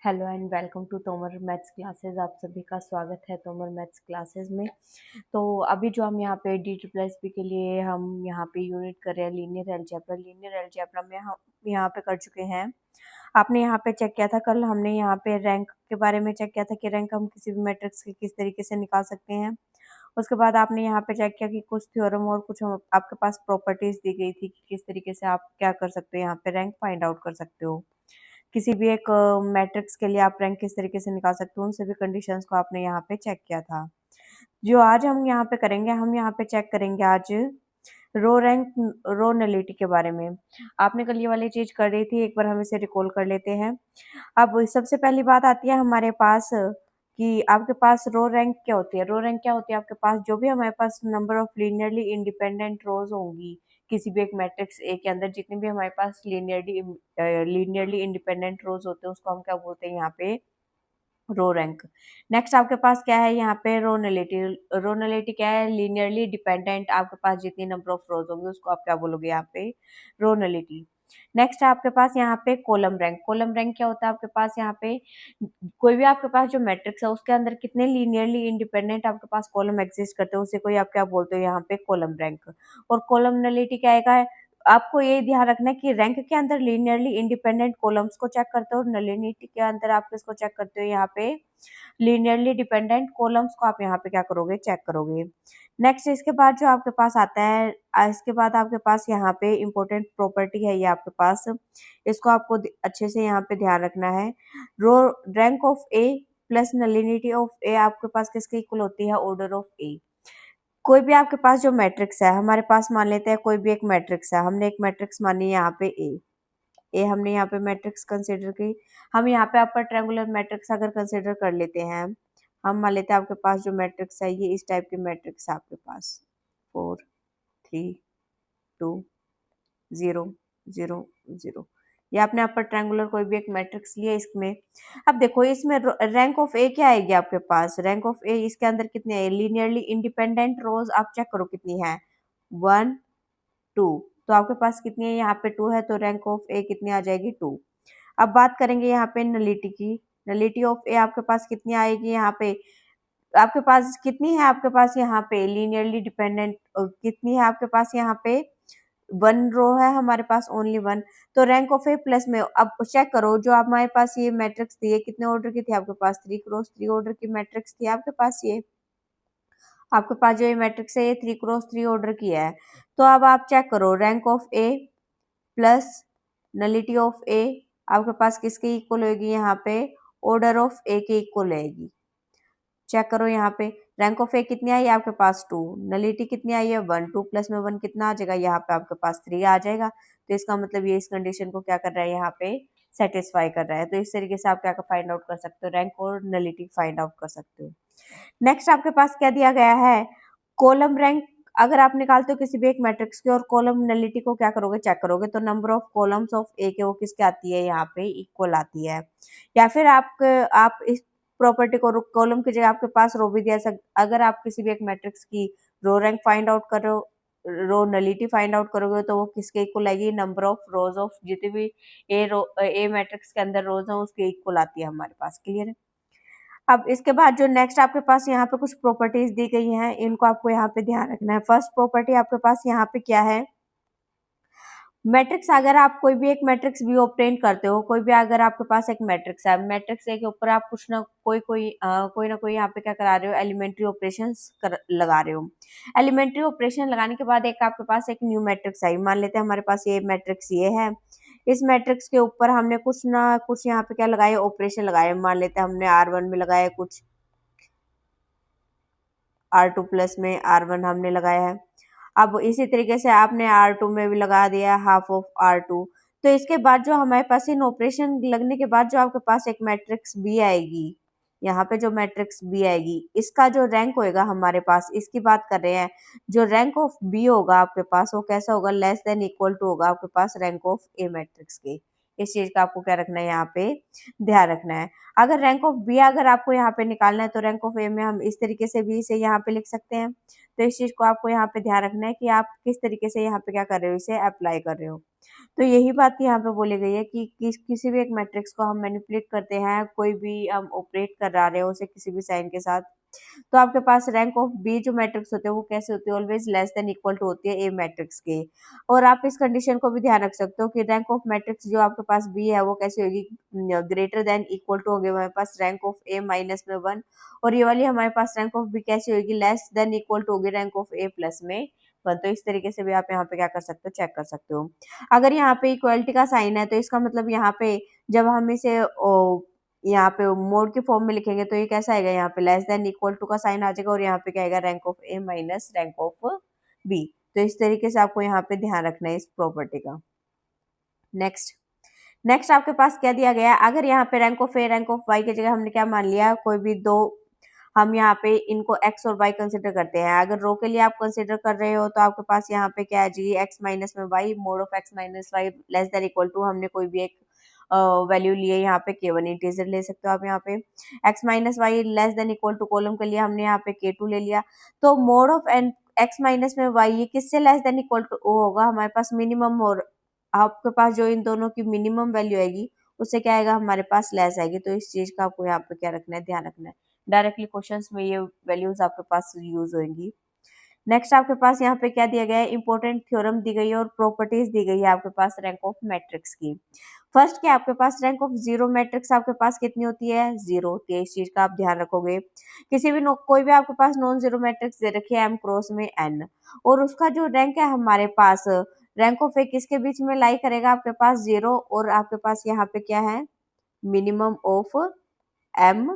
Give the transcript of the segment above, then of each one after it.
Hello and welcome to Tomar maths classes. आप सभी का स्वागत है तोमर मैथ्स क्लासेस में। तो अभी जो हम यहाँ पे डी प्लस बी के लिए हम यहाँ पे यूनिट कर रहे हैं लीनियर अलजेब्रा में हम यहाँ पे कर चुके हैं। आपने यहाँ पे चेक किया था, कल हमने यहाँ पे रैंक के बारे में चेक किया था कि रैंक हम किसी भी मैट्रिक्स के किस तरीके से निकाल सकते हैं। उसके बाद आपने यहाँ पे चेक किया कि कुछ थ्योरम और कुछ आपके पास प्रॉपर्टीज दी गई थी कि किस तरीके से आप क्या कर सकते हो, यहाँ पे रैंक फाइंड आउट कर सकते हो। किसी भी एक मैट्रिक्स के लिए आप रैंक किस तरीके से निकाल सकते हो, उन सभी कंडीशंस को आपने यहाँ पे चेक किया था। जो आज हम यहाँ पे करेंगे, हम यहाँ पे चेक करेंगे आज रो नलिटी के बारे में। आपने कल ये वाली चीज कर रही थी, एक बार हम इसे रिकॉल कर लेते हैं। अब सबसे पहली बात आती है हमारे पास कि आपके पास रो रैंक क्या होती है। रो रैंक क्या होती है, आपके पास जो भी हमारे पास नंबर ऑफ लीनियरली इंडिपेंडेंट रोज होंगी किसी भी एक मैट्रिक्स ए के अंदर, जितनी भी हमारे पास लीनियरली इंडिपेंडेंट रोज होते हैं उसको हम क्या बोलते हैं यहाँ पे, रो रैंक। नेक्स्ट आपके पास क्या है यहाँ पे, रो नलिटी। रो नलिटी क्या है, लीनियरली डिपेंडेंट आपके पास जितनी नंबर ऑफ रोज होंगे उसको आप क्या बोलोगे यहाँ पे, रो नलिटी। नेक्स्ट आपके पास यहाँ पे कॉलम रैंक। कॉलम रैंक क्या होता है, आपके पास यहाँ पे कोई भी आपके पास जो मैट्रिक्स है उसके अंदर कितने लीनियरली इंडिपेंडेंट आपके पास कॉलम एग्जिस्ट करते हैं उसे कोई आप क्या बोलते हो यहाँ पे, कॉलम रैंक। और कॉलम नलिटी क्या है, आपको ये ध्यान रखना है कि रैंक के अंदर लीनियरली इंडिपेंडेंट कॉलम्स को चेक करते हो और नलिटी के अंदर आप किसको चेक करते हो, यहाँ पे लीनियरली डिपेंडेंट कॉलम्स को आप यहाँ पे क्या करोगे, चेक करोगे। नेक्स्ट इसके बाद जो आपके पास आता है, इसके बाद आपके पास यहाँ पे इंपॉर्टेंट प्रॉपर्टी है ये आपके पास, इसको आपको अच्छे से यहाँ पे ध्यान रखना है। Row rank of A plus nullity of A आपके पास किसके इक्वल होती है, ऑर्डर ऑफ ए। कोई भी आपके पास जो मैट्रिक्स है, हमारे पास मान लेते हैं कोई भी एक मैट्रिक्स है, हमने एक मैट्रिक्स मानी है यहाँ पे ए हमने यहाँ पे मैट्रिक्स कंसिडर की। हम यहाँ पे अपर ट्रायंगुलर मैट्रिक्स अगर कंसिडर कर लेते हैं, हम मान लेते हैं आपके पास जो मैट्रिक्स है ये इस टाइप की मैट्रिक्स है आपके पास, 4 3 2 0 0 0। ये आपने अपर ट्रायंगुलर कोई भी एक मैट्रिक्स लिया इसमें। अब देखो इसमें रैंक ऑफ ए क्या आएगी आपके पास, रैंक ऑफ ए इसके अंदर कितने है, लीनियरली इंडिपेंडेंट रोज आप चेक करो कितनी है, 1 2। तो आपके पास कितनी है, यहाँ पे 2 है, तो रैंक ऑफ ए कितनी आ जाएगी, 2। अब बात करेंगे यहाँ पे नलिटी की। नलिटी ऑफ ए आपके पास कितनी आएगी, यहाँ पे आपके पास कितनी है, आपके पास यहाँ पे लीनियरली डिपेंडेंट कितनी है आपके पास, यहाँ पे 1 रो है हमारे पास, ओनली 1। तो रैंक ऑफ ए प्लस में अब चेक करो, जो हमारे पास ये मैट्रिक्स थी ये कितने ऑर्डर की थी आपके पास, 3x3 ऑर्डर की मैट्रिक्स थी आपके पास। ये आपके पास जो ये मैट्रिक्स है ये 3x3 ऑर्डर की है। तो अब आप चेक करो, rank of A plus nullity of A आपके पास किसके इक्वल होगी, यहाँ पे ऑर्डर ऑफ ए के इक्वल रहेगी। चेक करो यहाँ पे रैंक ऑफ ए कितनी आई है आपके पास, 2। नलिटी कितनी आई है, 1। 2 प्लस में 1 कितना आ जाएगा, यहाँ पे आपके पास 3 आ जाएगा। तो इसका मतलब ये इस कंडीशन को क्या कर रहा है, यहाँ पे सेटिस्फाई कर रहा है। तो इस तरीके से आप क्या फाइंड आउट कर सकते हो, रैंक और नलिटी फाइंड आउट कर सकते हो। नेक्स्ट आपके पास क्या दिया गया है, कॉलम रैंक। अगर आप निकालते हो किसी भी एक मैट्रिक्स की और कॉलम नलिटी को क्या करोगे, चेक करोगे, तो number of columns of A के वो किसके आती है, यहाँ पे इक्वल आती है। या फिर आप इस प्रॉपर्टी को कॉलम की जगह आपके पास रो भी दिया अगर आप किसी भी एक मैट्रिक्स की रो रैंक फाइंड आउट करो, रो नलिटी फाइंड आउट करोगे, तो वो किसके इक्वल आएगी, नंबर ऑफ रोज ऑफ जितने भी ए मैट्रिक्स के अंदर रोज है उसके इक्वल आती है हमारे पास। क्लियर है। अब इसके बाद जो नेक्स्ट आपके पास यहाँ पे कुछ प्रॉपर्टीज दी गई हैं, इनको आपको यहाँ पे ध्यान रखना है। फर्स्ट प्रॉपर्टी आपके पास यहाँ पे क्या है, मैट्रिक्स अगर आप कोई भी एक मैट्रिक्स भी ऑब्टेन करते हो, कोई भी अगर आपके पास एक मैट्रिक्स है, मैट्रिक्स ए के ऊपर आप कुछ ना कोई ना कोई यहाँ पे क्या करा रहे हो, एलिमेंट्री ऑपरेशंस लगा रहे हो। एलिमेंट्री ऑपरेशन लगाने के बाद एक आपके पास एक न्यू मैट्रिक्स आई, मान लेते हैं हमारे पास ये मैट्रिक्स ये है। इस मैट्रिक्स के ऊपर हमने कुछ ना कुछ यहाँ पे क्या लगाए, ऑपरेशन लगाए। मान लेते हैं हमने R1 में लगाया कुछ, R2 प्लस में R1 हमने लगाया है। अब इसी तरीके से आपने R2 में भी लगा दिया हाफ ऑफ R2। तो इसके बाद जो हमारे पास इन ऑपरेशन लगने के बाद जो आपके पास एक मैट्रिक्स बी आएगी, यहाँ पे जो मैट्रिक्स बी आएगी इसका जो रैंक होएगा हमारे पास, इसकी बात कर रहे हैं, जो रैंक ऑफ बी होगा आपके पास वो कैसा होगा, लेस देन इक्वल टू होगा आपके पास रैंक ऑफ ए मैट्रिक्स के। इस चीज का आपको क्या रखना है, यहाँ पे ध्यान रखना है। अगर रैंक ऑफ बी अगर आपको यहाँ पे निकालना है तो रैंक ऑफ ए में हम इस तरीके से भी इसे यहाँ पे लिख सकते हैं। तो इस चीज को आपको यहाँ पे ध्यान रखना है कि आप किस तरीके से यहाँ पे क्या कर रहे हो, इसे अप्लाई कर रहे हो। तो यही बात यहाँ पे बोली गई है कि किसी भी एक मैट्रिक्स को हम मैनिपुलेट करते हैं, कोई भी हम ऑपरेट करा रहे हो उसे किसी भी साइन के साथ, तो आपके पास रैंक ऑफ बी जो मैट्रिक्स होते हैं वो कैसे होती है, always less than equal to होती है ए मैट्रिक्स के। और आप इस कंडीशन को भी ध्यान रख सकते हो कि रैंक ऑफ मैट्रिक्स जो आपके पास बी है वो कैसे होगी, ग्रेटर देन इक्वल टू होगी हमारे पास रैंक ऑफ ए माइनस में 1, और ये वाली हमारे पास रैंक ऑफ बी कैसी होगी, लेस देन इक्वल टू होगी रैंक ऑफ ए प्लस में 1। तो इस तरीके से भी आप यहाँ पे क्या कर सकते हो, चेक कर सकते हो। अगर यहाँ पे इक्वलिटी का साइन है तो इसका मतलब यहाँ पे जब हम इसे यहाँ पे मोड के फॉर्म में लिखेंगे तो ये कैसा आएगा, यहाँ पे लेस देन इक्वल टू का साइन आ जाएगा, और यहाँ पे क्या आएगा, rank of A minus rank of B. तो इस तरीके से आपको यहाँ पे ध्यान रखना है इस प्रॉपर्टी का। नेक्स्ट नेक्स्ट आपके पास क्या दिया गया है, अगर यहाँ पे rank of A rank of Y की जगह हमने क्या मान लिया, कोई भी दो, हम यहाँ पे इनको x और y कंसिडर करते हैं। अगर रो के लिए आप कंसिडर कर रहे हो तो आपके पास यहाँ पे क्या आ जाएगी, x माइनस में y mod of x minus Y less than equal to, हमने कोई भी एक वैल्यू लिए, यहाँ पे k1 इंटीजर ले सकते हो आप, यहाँ पे x minus Y less than equal to column के लिए हमने यहाँ पे k2 ले लिया। तो mod of N x minus में y ये किससे लेस देन इक्वल टू होगा, हमारे पास मिनिमम, और आपके पास जो इन दोनों की मिनिमम वैल्यू आएगी उससे क्या आएगा, हमारे पास लेस आएगी। तो इस चीज का आपको यहाँ पे क्या रखना है, ध्यान रखना है। डायरेक्टली क्वेश्चंस में ये वैल्यूज आपके पास यूज होंगी। नेक्स्ट आपके पास यहाँ पे क्या दिया गया है, इंपॉर्टेंट थ्योरम दी गई है और प्रॉपर्टीज दी गई है आपके पास रैंक ऑफ मैट्रिक्स की। फर्स्ट क्या आपके पास रैंक ऑफ जीरो मैट्रिक्स आपके पास कितनी होती है, जीरो होती है। इस चीज का आप ध्यान रखोगे। किसी भी कोई भी आपके पास नॉन जीरो मैट्रिक्स दे रखी है एम क्रॉस में एन, और उसका जो रैंक है हमारे पास, रैंक ऑफ ए किसके बीच में लाई करेगा, आपके पास जीरो, और आपके पास यहाँ पे क्या है, minimum of M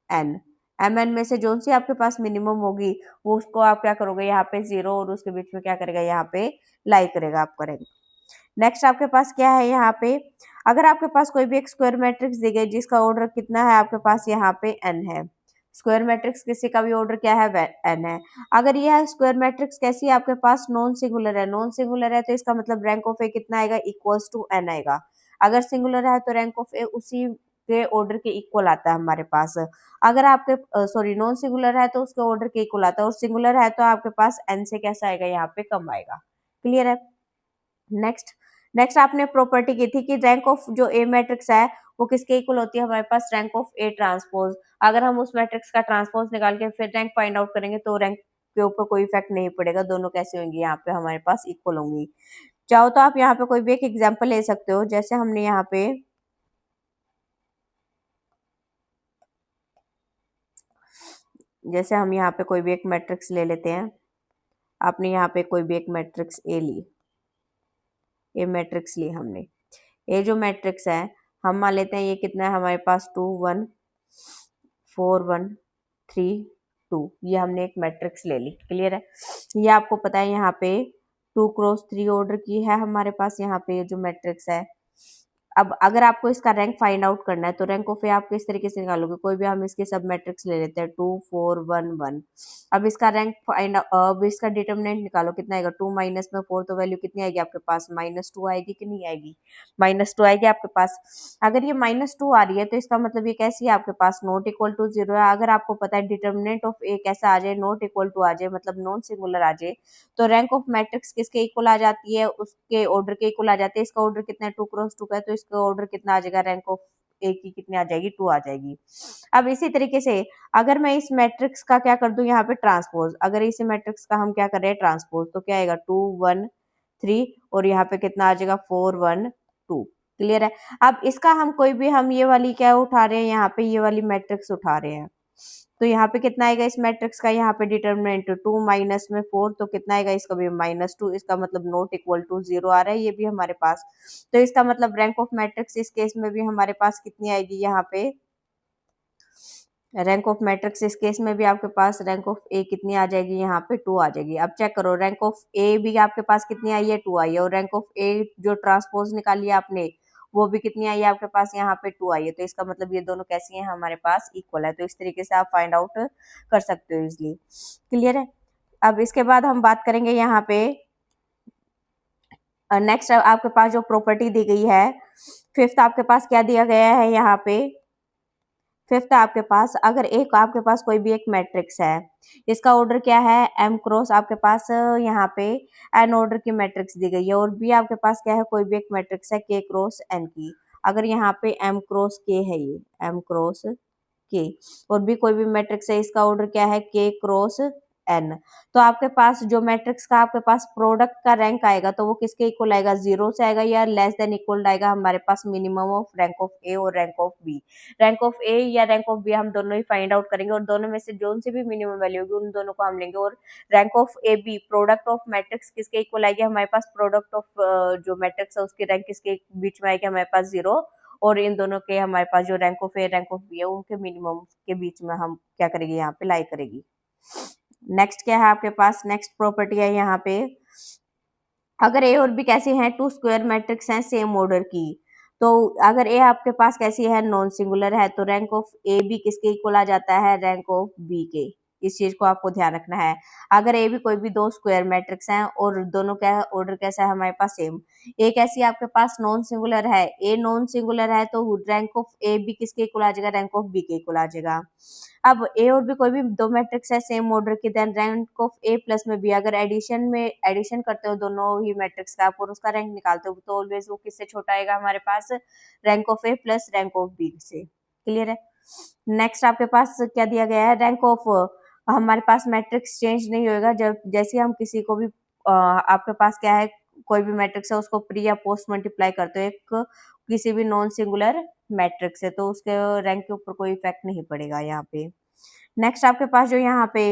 N. M N में से जो सी आपके पास मिनिमम होगी वो उसको आप क्या करोगे, यहाँ पे जीरो और उसके बीच में क्या करेगा, यहाँ पे लाई करेगा आपका रैंक। नेक्स्ट आपके पास क्या है, यहाँ पे अगर आपके पास कोई भी एक स्क्वायर मैट्रिक्स दी गई जिसका ऑर्डर कितना है आपके पास, यहाँ पे एन है। स्क्वायर मैट्रिक्स किसी का भी ऑर्डर क्या है, एन है। अगर यह स्क्वायर मैट्रिक्स कैसी है आपके पास, नॉन सिंगुलर है। नॉन सिंगुलर है तो इसका मतलब रैंक ऑफ ए कितना आएगा, इक्वल्स टू एन आएगा। अगर सिंगुलर है तो रैंक ऑफ ए उसी के ऑर्डर के इक्वल आता है हमारे पास। अगर आपके सॉरी नॉन सिंगुलर है तो उसके ऑर्डर के इक्वल आता है, और सिंगुलर है तो आपके पास एन से कैसा आएगा, यहाँ पे कम आएगा। क्लियर है। नेक्स्ट नेक्स्ट आपने प्रॉपर्टी की थी कि रैंक ऑफ जो ए मैट्रिक्स है वो किसके इक्वल होती है, हमारे पास रैंक ऑफ ए ट्रांसपोज। अगर हम उस मैट्रिक्स का ट्रांसपोज निकाल के फिर रैंक फाइंड आउट करेंगे तो रैंक के ऊपर कोई इफेक्ट नहीं पड़ेगा, दोनों कैसे होंगी, यहाँ पे हमारे पास इक्वल होंगी। चाहो तो आप यहाँ पे कोई भी एक एग्जाम्पल ले सकते हो, जैसे हमने यहाँ पे जैसे हम यहाँ पे कोई भी एक मैट्रिक्स ले लेते हैं। आपने यहाँ पे कोई भी एक matrix A Lee, A matrix ली हमने। ए जो मैट्रिक्स है हम मान लेते हैं ये कितना है हमारे पास, 2 1 4 1 3 2, ये हमने एक मैट्रिक्स ले ली। क्लियर है। ये आपको पता है यहाँ पे 2 क्रॉस 3 ऑर्डर की है हमारे पास यहाँ पे ये जो मैट्रिक्स है। अब अगर आपको इसका रैंक फाइंड आउट करना है तो रैंक ऑफ ए आप किस तरीके से निकालोगे, कोई भी हम इसके सब मैट्रिक्स ले लेते हैं 2 4 1 1। अब इसका रैंक फाइंड, अब इसका डिटरमिनेंट निकालो कितना आएगा, 2 माइनस में 4 तो वैल्यू कितनी आएगी आपके पास, -2 आएगी कि नहीं आएगी, -2 आएगी आपके पास। अगर ये -2 आ रही है तो इसका मतलब ये कैसी है आपके पास, नॉट इक्वल टू जीरो है। अगर आपको पता है डिटरमिनेंट ऑफ ए कैसा आ जाए, नॉट इक्वल टू आ जाए, मतलब नॉन सिंगुलर आ जाए, तो रैंक ऑफ मैट्रिक्स किसके इक्वल आ जाती है, उसके ऑर्डर के इक्वल आ जाती है। इसका ऑर्डर कितना है, 2 क्रॉस 2 का है, तो इसका ऑर्डर कितना आ जाएगा, रैंक ऑफ ए की कितनी आ जाएगी, 2 आ जाएगी। अब इसी तरीके से अगर मैं इस मैट्रिक्स का क्या कर दूं यहाँ पे ट्रांसपोज, अगर इसी मैट्रिक्स का हम क्या कर रहे हैं ट्रांसपोज, तो क्या आएगा 2 1 3 और यहाँ पे कितना आ जाएगा 4 1 2। क्लियर है। अब इसका हम कोई भी हम ये वाली क्या उठा रहे हैं, यहाँ पे ये वाली मैट्रिक्स उठा रहे हैं, तो यहाँ पे कितना आएगा इस मैट्रिक्स का, यहाँ पे डिटरमिनेंट 2 माइनस में 4 तो कितना आएगा, इसका भी -2, इसका मतलब नॉट इक्वल टू जीरो आ रहा है ये भी हमारे पास। तो इसका मतलब रैंक ऑफ मैट्रिक्स इस केस में भी हमारे पास कितनी आएगी, यहाँ पे रैंक ऑफ मैट्रिक्स इस केस में भी आपके पास रैंक ऑफ ए कितनी आ जाएगी, यहाँ पे 2 आ जाएगी। अब चेक करो रैंक ऑफ ए भी आपके पास कितनी आई है, 2 आई है, और रैंक ऑफ ए जो ट्रांसपोज निकाली है आपने वो भी कितनी आई है आपके पास, यहाँ पे 2 आई है। तो इसका मतलब ये दोनों कैसी हैं, हमारे पास इक्वल है। तो इस तरीके से आप फाइंड आउट कर सकते हो इजिली। क्लियर है। अब इसके बाद हम बात करेंगे यहाँ पे नेक्स्ट आपके पास जो प्रॉपर्टी दी गई है, फिफ्थ आपके पास क्या दिया गया है यहाँ पे, फिफ्थ आपके पास, अगर एक आपके पास कोई भी एक मैट्रिक्स है, इसका ऑर्डर क्या है, एम क्रॉस आपके पास यहाँ पे एन ऑर्डर की मैट्रिक्स दी गई है, और बी आपके पास क्या है, कोई भी एक मैट्रिक्स है के क्रॉस एन की। अगर यहाँ पे एम क्रॉस के है, ये एम क्रॉस के, और भी कोई भी मैट्रिक्स है, इसका ऑर्डर क्या है, के क्रॉस एन। तो आपके पास जो मैट्रिक्स का आपके पास प्रोडक्ट का रैंक आएगा, तो वो किसके इक्वल आएगा, जीरो से आएगा या लेस देन इक्वल आएगा हमारे पास minimum of rank of A और rank of B. Rank of A या रैंक ऑफ बी हम दोनों ही फाइंड आउट करेंगे, और दोनों में से जो सी भी मिनिमम वैल्यू होगी उन दोनों को हम लेंगे। और rank of A B, product of matrix किसके इक्वल आएगी, हमारे पास प्रोडक्ट ऑफ जो मैट्रिक्स है उसकी रैंक किसके बीच में आएगी, हमारे पास जीरो। और इन दोनों के हमारे पास जो rank of A rank of B है उनके मिनिमम के बीच में हम क्या करेंगे, यहाँ पे लाई करेगी। नेक्स्ट क्या है आपके पास, नेक्स्ट प्रॉपर्टी है यहाँ पे, अगर ए और बी कैसी हैं, टू स्क्वायर मैट्रिक्स हैं सेम ऑर्डर की, तो अगर ए आपके पास कैसी है, नॉन सिंगुलर है, तो रैंक ऑफ ए बी किसके इक्वल आ जाता है, रैंक ऑफ बी के। इस चीज को आपको ध्यान रखना है। अगर ए भी कोई भी दो स्क्वायर मैट्रिक्स हैं और दोनों का ऑर्डर कैसा है हमारे पास सेम, ए कैसी आपके पास नॉन सिंगुलर है, ए नॉन सिंगुलर है, तो रैंक ऑफ ए बी किसके इक्वल आ जाएगा, रैंक ऑफ बी के इक्वल आ जाएगा। अब ए और बी कोई भी दो मैट्रिक्स है सेम ऑर्डर की, then rank of A plus में बी, अगर एडिशन करते हो दोनों ही मैट्रिक्स का आप और उसका रैंक निकालते हो, तो ऑलवेज वो किससे छोटा आएगा हमारे पास, rank of A plus rank of B से। क्लियर है। नेक्स्ट आपके पास क्या दिया गया है, रैंक ऑफ, हमारे पास मैट्रिक्स चेंज नहीं होगा जब जैसे हम किसी को भी आपके पास क्या है, कोई भी मैट्रिक्स है उसको प्री या पोस्ट मल्टीप्लाई करते हो एक किसी भी नॉन सिंगुलर मैट्रिक्स है, तो उसके रैंक के ऊपर कोई इफेक्ट नहीं पड़ेगा यहाँ पे। नेक्स्ट आपके पास जो यहाँ पे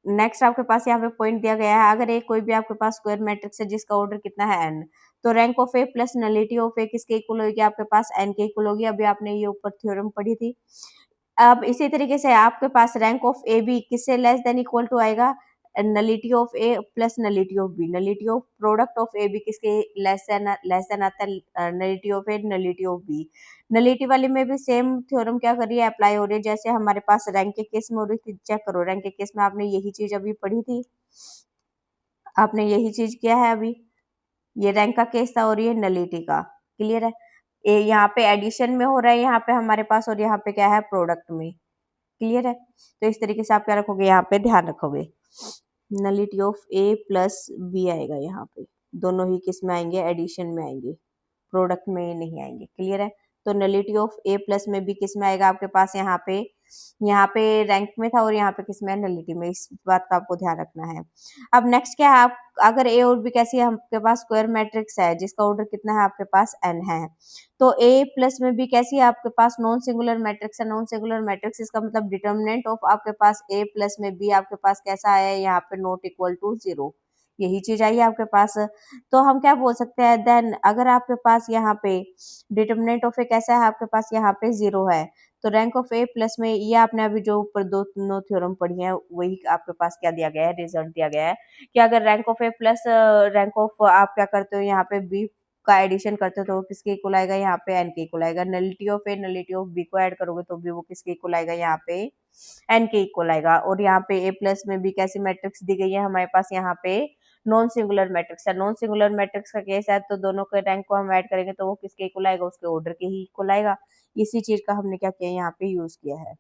नेक्स्ट आपके पास यहाँ पे पॉइंट दिया गया है, अगर एक कोई भी आपके पास स्क्वायर मैट्रिक्स है जिसका ऑर्डर कितना है एन, तो rank of A plus nullity of A किसके इक्वल होगी, आपके पास एन के इक्वल होगी। अभी आपने ये ऊपर थ्योरम पढ़ी थी। अब इसी तरीके से आपके पास रैंक ऑफ ए बी किससे लेस देन इक्वल टू आएगा, nullity of A plus nullity of B. Nullity of product of A B किसके लेस देन आता है, nullity of A nullity of B. Nullity वाले में भी सेम थ्योरम क्या कर रही है, अप्लाई हो रही है, जैसे हमारे पास रैंक के केस में हो रही थी। चेक करो, रैंक के केस में आपने यही चीज अभी पढ़ी थी, आपने यही चीज किया है अभी। ये रैंक का केस था और ये नलिटी का। क्लियर है। यहाँ पे एडिशन में हो रहा है यहाँ पे हमारे पास, और यहाँ पे क्या है, प्रोडक्ट में। क्लियर है। तो इस तरीके से आप क्या रखोगे, यहाँ पे ध्यान रखोगे, nullity of A plus B आएगा यहाँ पे, दोनों ही किस में आएंगे, एडिशन में आएंगे, प्रोडक्ट में नहीं आएंगे। क्लियर है। तो नलिटी ऑफ ए प्लस में बी किस में आएगा आपके पास, यहाँ पे रैंक में था, और यहाँ पे किस में, नलिटी में। इस बात का आपको ध्यान रखना है। अब नेक्स्ट क्या है, आप अगर ए और बी कैसी है, आपके पास स्क्वायर मैट्रिक्स है जिसका ऑर्डर कितना है, आपके पास एन है, तो ए प्लस में बी कैसी है, आपके पास नॉन सिंगुलर मैट्रिक्स है। नॉन सिंगुलर मैट्रिक्स इसका मतलब डिटर्मिनेंट ऑफ आपके पास ए प्लस में बी आपके पास कैसा है, यहाँ पे नॉट इक्वल टू जीरो, यही चीज आई है आपके पास। तो हम क्या बोल सकते हैं, देन अगर आपके पास यहाँ पे डिटर्मिनेंट ऑफ ए कैसा है, आपके पास यहाँ पे जीरो है, तो रैंक ऑफ ए प्लस में, ये आपने अभी जो ऊपर दोनों थ्योरम पढ़ी है वही आपके पास क्या दिया गया है, रिजल्ट दिया गया है कि अगर rank of A plus rank of आप क्या करते हो, यहाँ पे बी का एडिशन करते हो तो वो किसके इक्वल आएगा, यहाँ पे एन के इक्वल आएगा। Nullity of A nullity of B को ऐड करोगे तो भी वो किसके इक्वल आएगा, यहाँ पे एन के इक्वल आएगा। और यहाँ पे ए प्लस में बी कैसी मैट्रिक्स दी गई है हमारे पास, यहाँ पे नॉन सिंगुलर मैट्रिक्स है। नॉन सिंगुलर मैट्रिक्स का केस है, तो दोनों के रैंक को हम ऐड करेंगे तो वो किसके इक्वल आएगा, उसके ऑर्डर के ही इक्वल आएगा। इसी चीज का हमने क्या किया, यहाँ पे यूज किया है।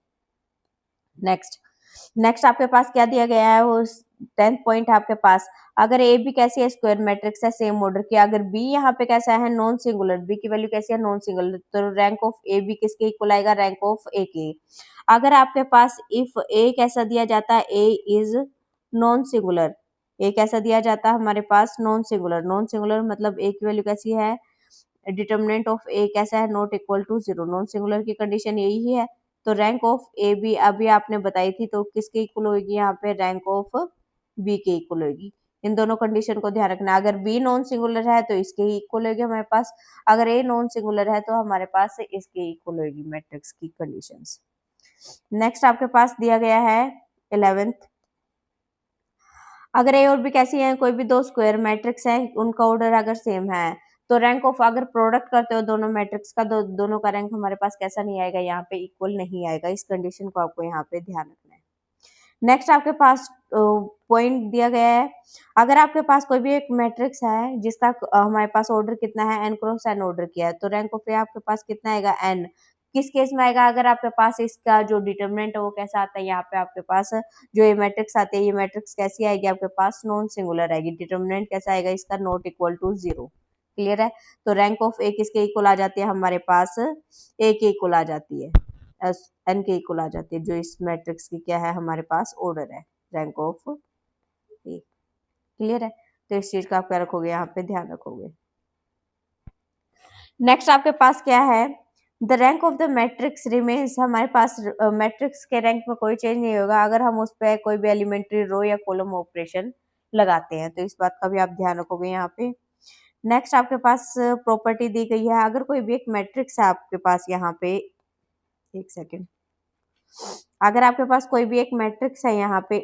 नेक्स्ट आपके पास क्या दिया गया है, वो 10th पॉइंट आपके पास, अगर ए बी कैसी है, स्क्वायर मैट्रिक्स है सेम ऑर्डर की, अगर बी यहाँ पे कैसा है, नॉन सिंगुलर, बी की वैल्यू कैसी है, नॉन सिंगुलर, तो रैंक ऑफ ए बी किसके इक्वल आएगा, रैंक ऑफ ए के। अगर आपके पास इफ ए कैसा दिया जाता है, ए इज नॉन सिंगुलर, ए कैसा दिया जाता है हमारे पास, नॉन सिंगुलर। नॉन सिंगुलर मतलब ए की वैल्यू कैसी है, डिटर्मिनेंट ऑफ ए कैसा है, not equal to zero. Non singular की कंडीशन यही है। तो रैंक ऑफ ए बी अभी आपने बताई थी, तो किसके इक्वल होगी, यहाँ पे रैंक ऑफ बी के इक्वल होगी। इन दोनों कंडीशन को ध्यान रखना, अगर बी नॉन सिंगुलर है तो इसके ही इक्वल होगी हमारे पास, अगर ए नॉन सिंगुलर है तो हमारे पास इसके इक्वल होगी मैट्रिक्स की कंडीशंस। नेक्स्ट आपके पास दिया गया है 11th, अगर ए और बी कैसी है, कोई भी दो स्क्वायर मैट्रिक्स है, उनका ऑर्डर अगर सेम है, तो रैंक ऑफ, अगर प्रोडक्ट करते हो दोनों मैट्रिक्स का, दोनों का रैंक हमारे पास कैसा नहीं आएगा, यहाँ पे इक्वल नहीं आएगा। इस कंडीशन को आपको यहाँ पे ध्यान रखना है। नेक्स्ट आपके पास पॉइंट दिया गया है, अगर आपके पास कोई भी एक मैट्रिक्स है जिसका हमारे पास ऑर्डर कितना है, एन क्रॉस एन ऑर्डर किया है, तो रैंक ऑफ ए आपके पास कितना आएगा, एन किस केस में आएगा, अगर आपके पास इसका जो डिटर्मिनेंट है वो कैसा आता है, यहाँ पे आपके पास जो ये मैट्रिक्स आती है, ये मैट्रिक्स कैसी आएगी आपके पास, नॉन सिंगुलर आएगी। डिटर्मिनेंट कैसा आएगा इसका, नॉट इक्वल टू 0। क्लियर है। तो रैंक ऑफ ए किसके इक्वल आ जाती है हमारे पास, ए के इक्वल आ जाती है, एन के इक्वल आ जाती है, जो इस मैट्रिक्स की क्या है हमारे पास ऑर्डर है, रैंक ऑफ ए। क्लियर है। तो इस चीज का आप क्या रखोगे, यहाँ पे ध्यान रखोगे। नेक्स्ट आपके पास क्या है, the rank of the matrix remains, हमारे पास मैट्रिक्स के रैंक में कोई चेंज नहीं होगा अगर हम उस पर कोई भी एलिमेंट्री रो या कॉलम ऑपरेशन लगाते हैं। तो इस बात का भी आप ध्यान रखोगे यहाँ पे। नेक्स्ट आपके पास प्रॉपर्टी दी गई है, अगर कोई भी एक मैट्रिक्स है आपके पास यहाँ पे, एक सेकेंड, अगर आपके पास कोई भी एक मैट्रिक्स है यहाँ पे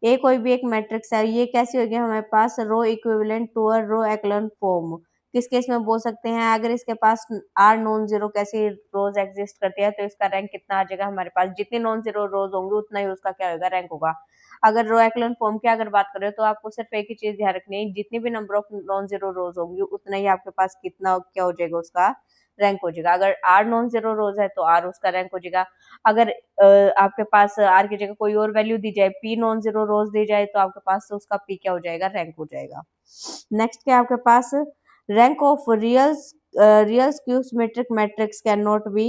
ए कोई भी एक मैट्रिक्स है, ये कैसी होगी हमारे पास, row equivalent to a row echelon form. किस केस में बोल सकते हैं, अगर इसके पास आर नॉन जीरो कैसी रोज एग्जिस्ट करती है तो इसका रैंक कितना आ जाएगा हमारे पास, जितनी नॉन जीरो रोज होंगी उतना ही उसका क्या होगा, रैंक होगा। अगर रो एक्लन फॉर्म की अगर बात करें तो आपको सिर्फ एक ही चीज ध्यान रखनी है, जितनी भी नंबर ऑफ नॉन जीरो रोज होंगी उतना ही आपके पास कितना क्या हो जाएगा, उसका रैंक हो जाएगा। अगर आर नॉन जीरो रोज है तो आर उसका रैंक हो जाएगा। अगर आपके पास आर की जगह कोई और वैल्यू दी जाए, पी नॉन जीरो रोज दी जाए, तो आपके पास उसका पी क्या हो जाएगा, रैंक हो जाएगा। नेक्स्ट क्या आपके पास, rank of real skew symmetric matrix can not be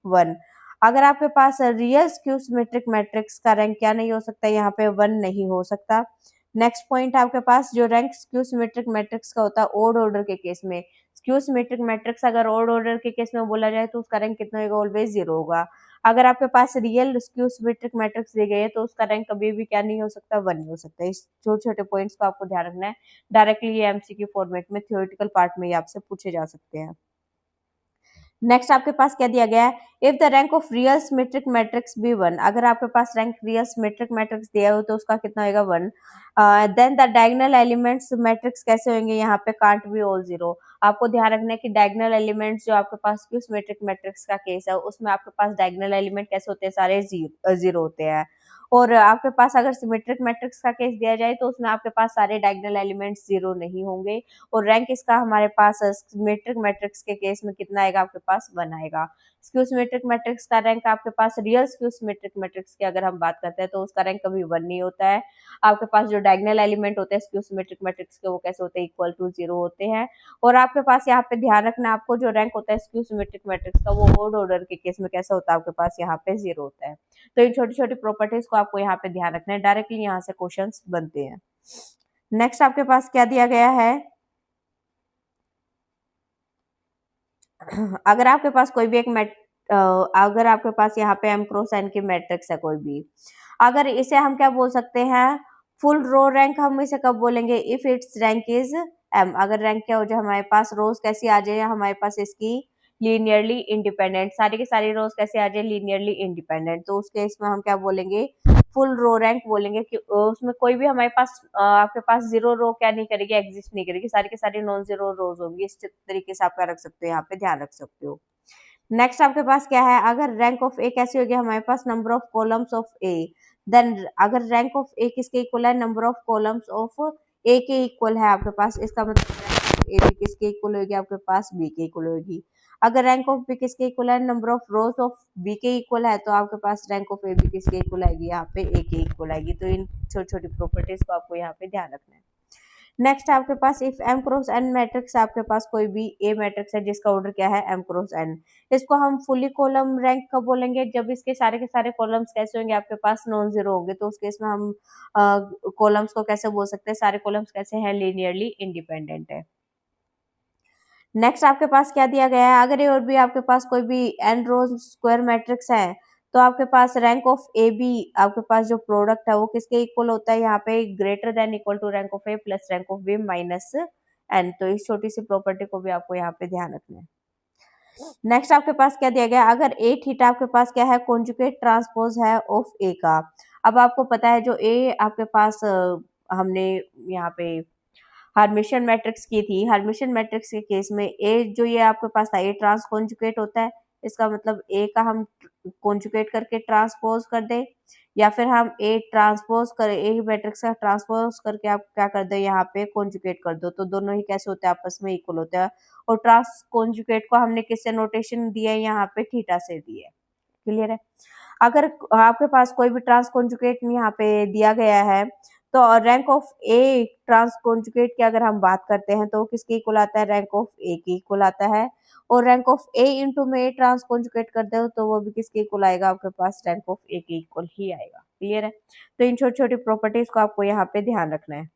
1। अगर आपके पास रियल स्क्यू सिमेट्रिक मैट्रिक्स का रैंक क्या नहीं हो सकता, यहाँ पे 1 नहीं हो सकता। नेक्स्ट पॉइंट आपके पास, जो रैंक स्क्यू सिमेट्रिक मैट्रिक्स का होता है ओड ऑर्डर के केस में, स्क्यू सिमेट्रिक मैट्रिक्स अगर ओड ऑर्डर के केस में बोला जाए तो उसका रैंक कितना होगा, ऑलवेज 0 होगा। अगर आपके पास रियल स्क्यू सिमेट्रिक मैट्रिक्स दी गई है तो उसका रैंक कभी भी क्या नहीं हो सकता, 1 नहीं हो सकता। इस छोटे छोटे पॉइंट्स को आपको ध्यान रखना है, डायरेक्टली ये एमसीक्यू फॉर्मेट में थ्योरेटिकल पार्ट में ही आपसे पूछे जा सकते हैं। नेक्स्ट आपके पास क्या दिया गया है, if the rank of real symmetric matrix B 1, अगर आपके पास रैंक रियल सिमेट्रिक मैट्रिक्स दिया हो तो उसका कितना होगा, 1। Then the diagonal elements matrix कैसे होंगे, यहाँ पे कांट बी ऑल 0। आपको ध्यान रखना है कि डायगोनल एलिमेंट्स जो आपके पास क्यू सिमेट्रिक मैट्रिक्स का केस है उसमें आपके पास डायगोनल एलिमेंट कैसे होते हैं, सारे 0 होते हैं। और आपके पास अगर सिमेट्रिक मैट्रिक्स का केस दिया जाए तो उसमें आपके पास सारे डायगोनल एलिमेंट्स 0 नहीं होंगे। और रैंक इसका हमारे पास सिमेट्रिक मैट्रिक्स के केस में कितना आएगा, आपके पास 1 आएगा। स्क्यू सिमेट्रिक मैट्रिक्स का रैंक आपके पास, रियल स्क्यू सिमेट्रिक मैट्रिक्स की अगर हम बात करते हैं तो उसका रैंक कभी 1 नहीं होता है। आपके पास जो डायगोनल एलिमेंट होते हैं स्क्यू सिमेट्रिक मैट्रिक्स के वो कैसे होते हैं, इक्वल टू 0 होते हैं। और आपके पास यहाँ पे ध्यान रखना, आपको जो रैंक होता है स्क्यू सिमेट्रिक मैट्रिक्स का वो ऑड ऑर्डर के केस में कैसा होता है, आपके पास यहाँ पे 0 होता है। तो इन छोटी छोटी प्रॉपर्टीज को आपको यहाँ पे ध्यान रखना है, डायरेक्टली यहाँ से क्वेश्चंस बनते हैं। नेक्स्ट आपके पास क्या दिया गया है, अगर आपके पास कोई भी एक अगर आपके पास यहाँ पे m क्रॉस n की मैट्रिक्स है कोई भी, अगर इसे हम क्या बोल सकते हैं, फुल रो रैंक हम इसे कब बोलेंगे, if it's rank is m। अगर रैंक क्या हो जाए हमारे पास, रोज कैसी आ जाए हमारे पास इसकी, लीनियरली इंडिपेंडेंट, सारी की सारी रोज कैसे आ जाए, लीनियरली इंडिपेंडेंट। तो उस केस में हम क्या बोलेंगे, फुल रो रैंक बोलेंगे कि उसमें कोई भी हमारे पास आपके पास 0 रो क्या नहीं करेगी, एग्जिस्ट नहीं करेगी, सारी की सारी नॉन 0 रोज होंगी। इस तरीके से आप क्या रख सकते हो, यहाँ पे ध्यान रख सकते हो। नेक्स्ट आपके पास क्या है, अगर रैंक ऑफ ए कैसी होगी हमारे पास, number of columns of A. Then अगर रैंक ऑफ ए किसके इक्वल है, number of columns of A के इक्वल है आपके पास, इसका मतलब ए भी किसके इक्वल होगी, आपके पास बी के इक्वल होगी। अगर रैंक ऑफ बी किसके इक्वल है, number of rows of B के इक्वल है, तो आपके पास रैंक ऑफ ए भी किसके इक्वल आएगी, यहाँ पे ए के इक्वल आएगी। तो इन छोटी छोटी प्रॉपर्टीज को आपको यहाँ पे ध्यान रखना है। नेक्स्ट आपके पास, if m cross n matrix, आपके पास कोई भी a मैट्रिक्स है जिसका ऑर्डर क्या है, m क्रॉस n, इसको हम फुली कॉलम रैंक कब बोलेंगे, जब इसके सारे के सारे कॉलम्स कैसे होंगे, आपके पास नॉन जीरो होंगे। तो उस केस में हम कॉलम्स को कैसे बोल सकते हैं, सारे कॉलम्स कैसे हैं, लीनियरली इंडिपेंडेंट है। नेक्स्ट आपके पास क्या दिया गया है, अगर ये और भी आपके पास कोई भी n रोज स्क्वायर मैट्रिक्स है तो आपके पास रैंक ऑफ ए बी, आपके पास जो प्रोडक्ट है वो किसके इक्वल होता है, यहाँ पे greater than equal to rank of A plus rank of B minus N. तो इस छोटी सी प्रॉपर्टी को भी आपको यहाँ पे ध्यान रखना है। नेक्स्ट आपके पास क्या दिया गया, अगर ए थीटा आपके पास क्या है, कॉन्जुगेट ट्रांसपोज है ऑफ ए का। अब आपको पता है जो ए आपके पास हमने यहाँ पे हर्मिशियन मैट्रिक्स की थी, हर्मिशियन मैट्रिक्स के केस में ए जो ये आपके पास था, ए ट्रांस कॉन्जुगेट होता है। इसका मतलब ए का हम कॉन्जुगेट करके ट्रांसपोज कर दें, या फिर हम ए ट्रांसपोज कर ए मैट्रिक्स का ट्रांसपोज करके आप क्या कर दो यहाँ पे कॉन्जुगेट कर दो, तो दोनों ही कैसे होते हैं आपस में इक्वल होते हैं। और ट्रांस कॉन्जुगेट को हमने किससे नोटेशन दिया है यहाँ पे थीटा से दिया है। क्लियर है। अगर आपके पास कोई भी ट्रांस कॉन्जुगेट यहाँ पे दिया गया है तो rank of A trans conjugate की अगर हम बात करते हैं तो वो किसके इक्वल आता है, रैंक ऑफ ए की इक्वल आता है। और रैंक ऑफ ए इंटू में ए ट्रांस कॉन्जुगेट करते हो तो वो भी किसके इक्वल आएगा, आपके पास रैंक ऑफ ए के इक्वल ही आएगा। क्लियर है। तो इन छोटी छोटी प्रॉपर्टीज को आपको यहाँ पे ध्यान रखना है।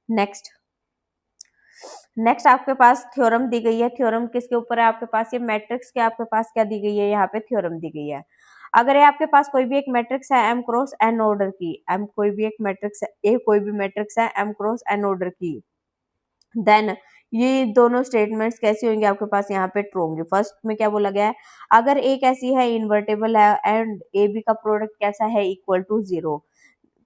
नेक्स्ट नेक्स्ट आपके पास थ्योरम दी गई है। थ्योरम किसके ऊपर है आपके पास, ये मैट्रिक्स के आपके पास क्या दी गई है, यहाँ पे थ्योरम दी गई है। अगर ये आपके पास कोई भी एक मैट्रिक्स है एम क्रॉस एन ऑर्डर की, एम कोई भी एक मैट्रिक्स है, ए कोई भी मैट्रिक्स है एम क्रॉस एन ऑर्डर की, देन ये दोनों स्टेटमेंट्स कैसी होंगे आपके पास यहाँ पे ट्रू होंगे। फर्स्ट में क्या बोला गया है, अगर ए कैसी है इन्वर्टेबल है एंड ए बी का प्रोडक्ट कैसा है इक्वल टू 0,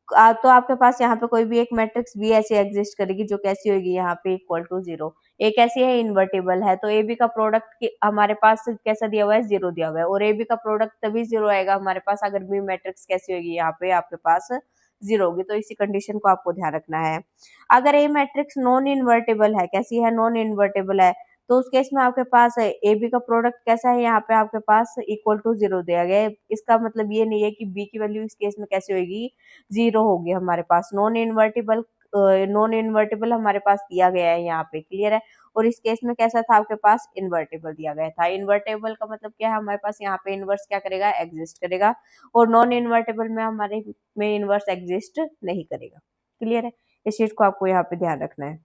तो आपके पास यहाँ पे कोई भी एक मैट्रिक्स बी ऐसी एग्जिस्ट करेगी जो कैसी होगी यहाँ पे इक्वल टू 0। ए कैसी है इन्वर्टेबल है तो ए बी का प्रोडक्ट हमारे पास कैसा दिया हुआ है, 0 दिया हुआ है। और ए बी का प्रोडक्ट तभी 0 आएगा हमारे पास अगर बी मैट्रिक्स कैसी होगी यहाँ पे आपके पास 0 होगी। तो इसी कंडीशन को आपको ध्यान रखना है। अगर ए मैट्रिक्स नॉन इन्वर्टेबल है, कैसी है, नॉन इन्वर्टेबल है, तो उस केस में आपके पास ए बी का प्रोडक्ट कैसा है, यहाँ पे आपके पास इक्वल टू 0 दिया गया है। इसका मतलब ये नहीं है कि बी की वैल्यू इस केस में कैसे होगी, 0 होगी हमारे पास। नॉन इन्वर्टेबल हमारे पास दिया गया है यहाँ पे। क्लियर है। और इस केस में कैसा था आपके पास, इन्वर्टेबल दिया गया था। इन्वर्टेबल का मतलब क्या है, हमारे पास यहाँ पे इनवर्स क्या करेगा, एग्जिस्ट करेगा। और नॉन इन्वर्टेबल में हमारे में इनवर्स एग्जिस्ट नहीं करेगा। क्लियर है। इस चीज को आपको यहाँ पे ध्यान रखना है।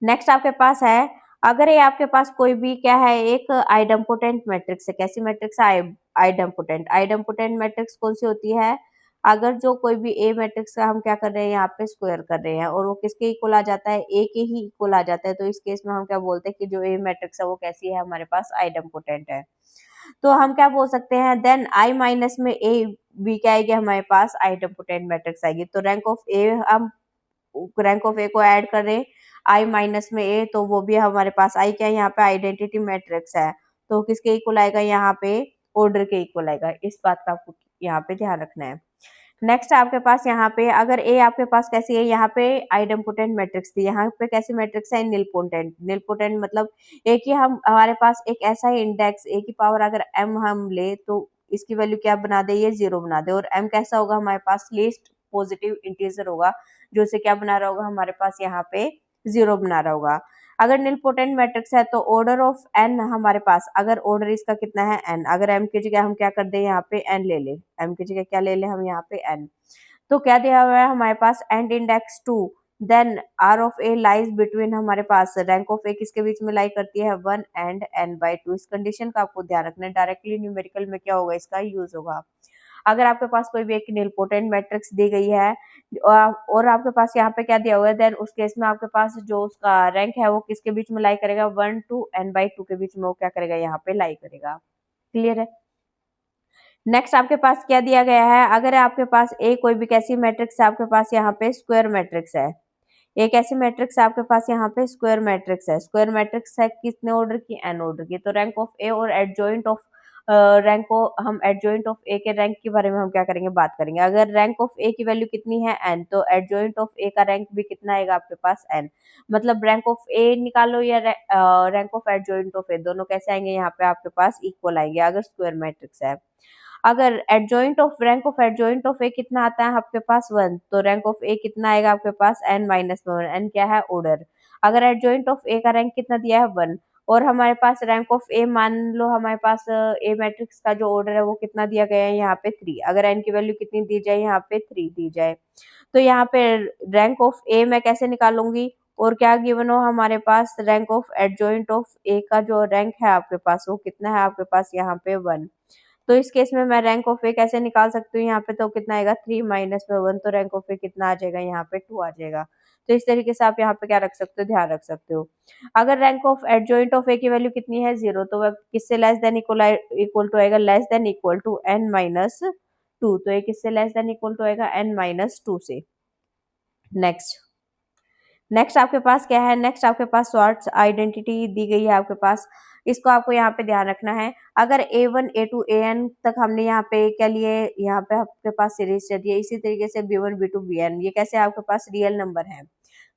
नेक्स्ट आपके पास है, अगर ये आपके पास कोई भी क्या है, एक आइडम्पोटेंट मैट्रिक्स है। कैसी मैट्रिक्स है, आइडम्पोटेंट। आइडम्पोटेंट मैट्रिक्स कौन सी होती है, अगर जो कोई भी ए मैट्रिक्स का हम क्या कर रहे हैं यहाँ पे स्क्वायर कर रहे हैं और वो किसके इक्वल आ जाता है, ए के ही इक्वल आ जाता है, तो इस केस में हम क्या बोलते हैं कि जो ए मैट्रिक्स है वो कैसी है, हमारे पास आइडम्पोटेंट है। तो हम क्या बोल सकते हैं, देन आई माइनस में ए बी क्या आएगी हमारे पास, आइडम्पोटेंट मैट्रिक्स आएगी। तो रैंक ऑफ ए को ऐड कर रहे आई माइनस में ए, तो वो भी हमारे पास आई क्या है यहाँ पे, आइडेंटिटी मैट्रिक्स है। तो किसके इक्वल आएगा यहाँ पे, ऑर्डर के इक्वल आएगा। इस बात का आपको यहाँ पे ध्यान रखना है। नेक्स्ट आपके पास यहाँ पे, अगर ए आपके पास कैसी है, यहाँ पे आइडम्पोटेंट मैट्रिक्स थी, यहाँ पे कैसी मैट्रिक्स है, निलपोटेंट। निलपोटेंट मतलब ए की हम हमारे पास एक ऐसा ही इंडेक्स ए की पावर अगर एम हम ले तो इसकी वैल्यू क्या बना दे, ये 0 बना दे। और एम कैसा होगा हमारे पास, लीस्ट पॉजिटिव इंटीजर होगा, जो से क्या बना रहा होगा हमारे पास यहाँ पे 0 बना रहा होगा। अगर निलपोटेंट मैट्रिक्स है तो ऑर्डर ऑफ एन हमारे पास, अगर ऑर्डर इसका कितना है एन, अगर एम की जगह हम क्या कर दे यहाँ पे एन ले ले, एम की जगह क्या ले ले हम यहाँ पे एन, तो क्या दिया हुआ है हमारे पास, and index 2, then R of A lies between, हमारे पास रैंक ऑफ ए किसके बीच में लाई करती है, 1 एंड एन बाई 2। इस कंडीशन का आपको ध्यान रखना है। डायरेक्टली न्यूमेरिकल में क्या होगा, इसका यूज होगा। अगर आपके पास कोई भी एक निलपोटेंट मैट्रिक्स दी गई है और आपके पास यहाँ पे क्या दिया हुआ है, देन उस केस में आपके पास जो उसका रैंक है वो किसके बीच में लाई करेगा, 1 टू एन बाई 2 के बीच में वो क्या करेगा, यहाँ पे लाई करेगा। क्लियर है। नेक्स्ट आपके पास क्या दिया गया है, अगर आपके पास ए कोई भी कैसी मैट्रिक्स है, आपके पास यहाँ पे स्क्वायर मैट्रिक्स है, एक ऐसी मैट्रिक्स है आपके पास यहाँ पे स्क्वायर मैट्रिक्स है। स्क्वायर मैट्रिक्स है कितने ऑर्डर की, एन ऑर्डर की। तो रैंक ऑफ ए और एडजॉइंट ऑफ रैंक को हम एडजॉइंट ऑफ ए के रैंक के बारे में हम क्या करेंगे, बात करेंगे। अगर रैंक ऑफ ए की वैल्यू कितनी है एन, तो एडजॉइंट ऑफ ए का रैंक भी कितना आएगा आपके पास, एन। मतलब रैंक ऑफ ए निकालो या रैंक ऑफ एडजॉइंट ऑफ ए, दोनों कैसे आएंगे यहाँ पे आपके पास, इक्वल आएंगे अगर स्क्वायर मैट्रिक्स है। अगर adjoint of rank of adjoint of A कितना आता है आपके पास 1, तो रैंक ऑफ ए कितना आएगा आपके पास, एन माइनस 1। एन क्या है, ऑर्डर। अगर एडजॉइंट ऑफ ए का रैंक कितना दिया है 1 और हमारे पास रैंक ऑफ ए, मान लो हमारे पास ए मैट्रिक्स का जो ऑर्डर है वो कितना दिया गया है यहाँ पे 3, अगर एन की वैल्यू कितनी दी जाए, यहाँ पे 3 दी जाए, तो यहाँ पे रैंक ऑफ ए मैं कैसे निकालूंगी, और क्या गिवन हो हमारे पास, रैंक ऑफ एडजॉइंट ऑफ ए का जो रैंक है आपके पास वो कितना है आपके पास यहाँ पे 1। तो इस केस में मैं रैंक ऑफ ए कैसे निकाल सकती हूँ, यहाँ पे तो कितना आएगा 3 माइनस में 1, तो रैंक ऑफ ए कितना आ जाएगा यहाँ पे 2 आ जाएगा। तो इस तरीके से आप यहाँ पे क्या रख सकते हो, ध्यान रख सकते हो। अगर rank of adjoint of A की वैल्यू कितनी है 0, तो वह किससे लेस देन इक्वल टू आएगा, less than equal to N minus 2। तो ये किससे लेस देन इक्वल टू आएगा, एन माइनस 2 से। नेक्स्ट नेक्स्ट आपके पास क्या है, नेक्स्ट आपके पास शॉर्ट्स आइडेंटिटी दी गई है आपके पास। इसको आपको यहाँ पे ध्यान रखना है। अगर A1 A2 AN तक हमने यहाँ पे क्या लिए, यहाँ पे आपके पास सीरीज चल रही है, इसी तरीके से B1 B2 BN ये कैसे आपके पास रियल नंबर है।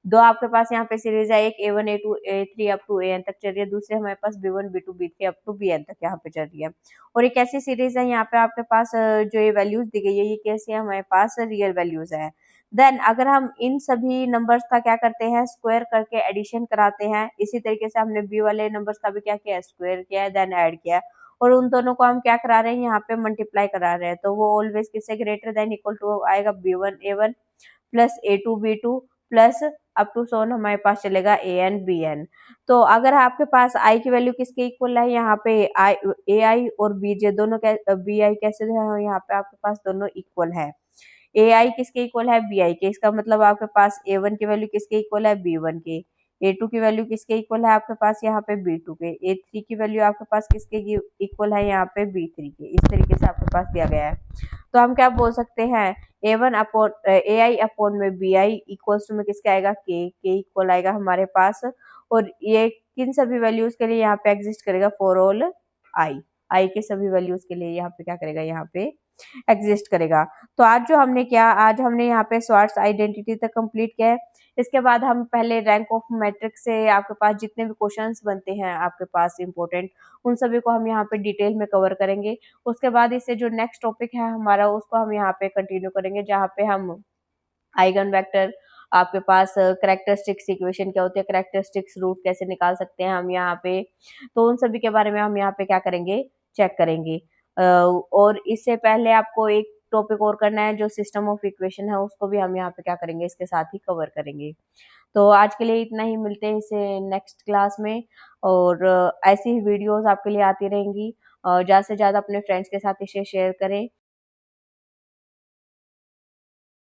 दो आपके पास यहाँ पे सीरीज है, एक A1 A2 A3 up to AN तक चल रही है, दूसरे हमारे पास B1 B2 B3 up to BN तक यहाँ पे चल रही है। और एक ऐसी सीरीज है यहाँ पे आपके पास जो ये वैल्यूज दी गई है ये कैसी है, हमारे पास रियल वैल्यूज है। देन अगर हम इन सभी नंबर्स का क्या करते हैं, स्क्वायर करके एडिशन कराते हैं, इसी तरीके से हमने बी वाले नंबर्स का भी क्या किया, स्क्वायर किया है, देन ऐड किया है, और उन दोनों को हम क्या करा रहे हैं, यहाँ पे मल्टीप्लाई करा रहे हैं, तो वो ऑलवेज किससे ग्रेटर देन इक्वल टू आएगा, B1 A1 plus A2 B2 plus up to सोन हमारे पास चलेगा AN BN। तो अगर आपके पास I की वैल्यू किसके इक्वल है, यहाँ पे AI और BJ दोनों BI कैसे है, यहाँ पे आपके पास दोनों इक्वल है। AI किसके इक्वल है, BI के, इसका मतलब आपके पास A1 की वैल्यू किसके इक्वल है, B1 के, A2 की वैल्यू किसके इक्वल है आपके पास यहाँ पे B2 के, A3 की वैल्यू आपके पास किसके इक्वल है यहाँ पे B3 के। इस तरीके से आपके पास दिया गया है। तो हम क्या बोल सकते हैं, A1 अपॉन AI अपॉन में BI इक्वल्स टू में किसके आएगा, के इक्वल आएगा हमारे पास। और ये किन सभी वैल्यूज के लिए यहाँ पे एग्जिस्ट करेगा, फॉर ऑल आई के सभी वैल्यूज के लिए यहाँ पे क्या करेगा, यहाँ पे एग्जिस्ट करेगा। तो आज जो हमने किया, आज हमने यहाँ पे स्वार्ट्स आइडेंटिटी तक कंप्लीट किया है। इसके बाद हम पहले रैंक ऑफ मैट्रिक्स से आपके पास जितने भी क्वेश्चंस बनते हैं आपके पास इंपॉर्टेंट, उन सभी को हम यहाँ पे डिटेल में कवर करेंगे। उसके बाद इससे जो नेक्स्ट टॉपिक है हमारा, उसको हम यहाँ पे कंटिन्यू करेंगे, जहाँ पे हम आइगन वेक्टर, आपके पास कैरेक्टरिस्टिक्स इक्वेशन क्या होती है, कैरेक्टरिस्टिक्स रूट कैसे निकाल सकते हैं हम यहाँ पे, तो उन सभी के बारे में हम यहाँ पे क्या करेंगे, चेक करेंगे। और इससे पहले आपको एक टॉपिक और करना है, जो सिस्टम ऑफ इक्वेशन है, उसको भी हम यहाँ पे क्या करेंगे, इसके साथ ही कवर करेंगे। तो आज के लिए इतना ही, मिलते हैं इसे नेक्स्ट क्लास में। और ऐसी ही वीडियोस आपके लिए आती रहेंगी, ज़्यादा से ज़्यादा अपने फ्रेंड्स के साथ इसे शेयर करें।